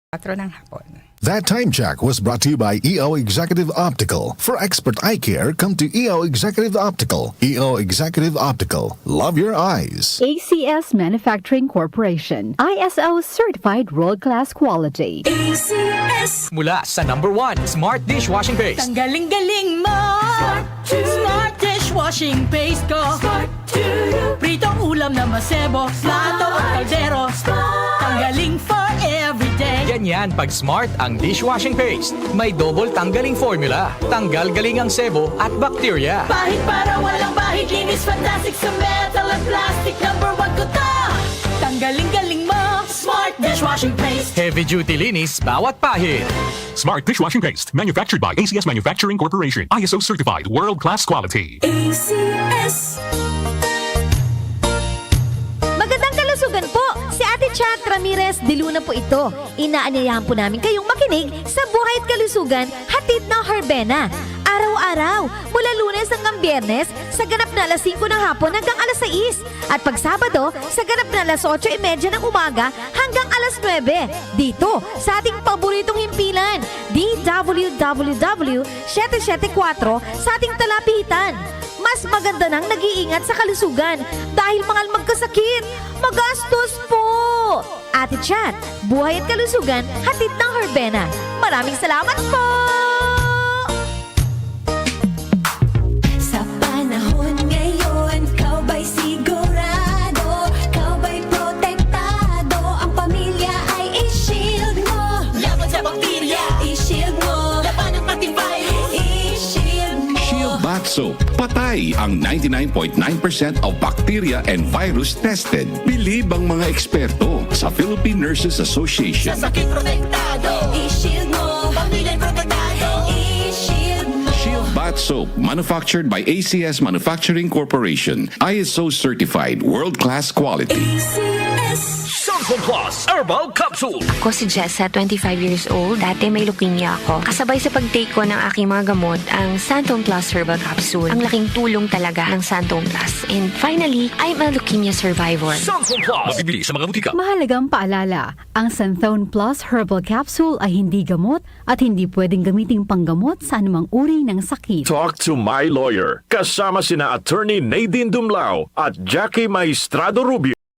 4 ng hapon. That time check was brought to you by EO Executive Optical. For expert eye care, come to EO Executive Optical. EO Executive Optical. Love your eyes. ACS Manufacturing Corporation. ISO certified world-class quality. ACS. Mula sa #1 Smart Dishwashing Paste. Ang galing-galing mo. Smart dishwashing paste ko. Smart to you. Pritong ulam na masebo. Plato at kaldero. Tanggaling for everyday. Ganyan pag Smart ang dishwashing paste. May double tanggaling formula. Tanggal galing ang sebo at bakterya. Bahid para walang bahid. Linis fantastic sa metal at plastic. #1 ko to. Tanggaling-galing mo. Smart dishwashing paste. Heavy duty linis bawat pahid. Smart Dishwashing Paste, manufactured by ACS Manufacturing Corporation. ISO certified, world-class quality. ACS. Magandang kalusugan po! Si Ate Chat Ramirez de Luna po ito. Inaanyayahan po namin kayong makinig sa Buhay at Kalusugan, hatid ng Herbena. Araw-araw, mula Lunes hanggang Biyernes, sa ganap na alas 5 ng hapon hanggang alas 6. At pag Sabado, sa ganap na alas 8:30 ng umaga hanggang alas 9. Dito, sa ating paboritong himpilan, DWWW 774 sa ating talapitan. Mas maganda nang nag-iingat sa kalusugan dahil mahal magkasakit. Magastos po! Ate Chat, Buhay at Kalusugan, hatid ng Herbena. Maraming salamat po! Sa panahon ngayon, kau ba'y sigurado? Kau ba'y protektado? Ang pamilya ay i-shield mo. Laban sa bakterya. I-shield mo. Laban ng pati virus. I-shield mo. Shield Bath Soap. Patay ang 99.9% of bacteria and virus tested. Believe ang mga eksperto sa Philippine Nurses Association. Sa sakit protektado. I-shield mo. Pamilya'y protektado. I-shield mo. Shield Bath Soap, manufactured by ACS Manufacturing Corporation. ISO certified, world-class quality. ACS. Santon Plus Herbal Capsule. Ako si Jessa, 25 years old. Dati may leukemia ako. Kasabay sa pag-take ko ng aking mga gamot, ang Santon Plus Herbal Capsule. Ang laking tulong talaga ng Santon Plus. And finally, I'm a leukemia survivor. Santon Plus. Mabibili sa mga butika. Mahalagang paalala, ang Santhone Plus Herbal Capsule ay hindi gamot at hindi pwedeng gamiting panggamot sa anumang uri ng sakit. Talk to my lawyer. Kasama sina Attorney Nadine Dumlao at Jackie Maestrado Rubio.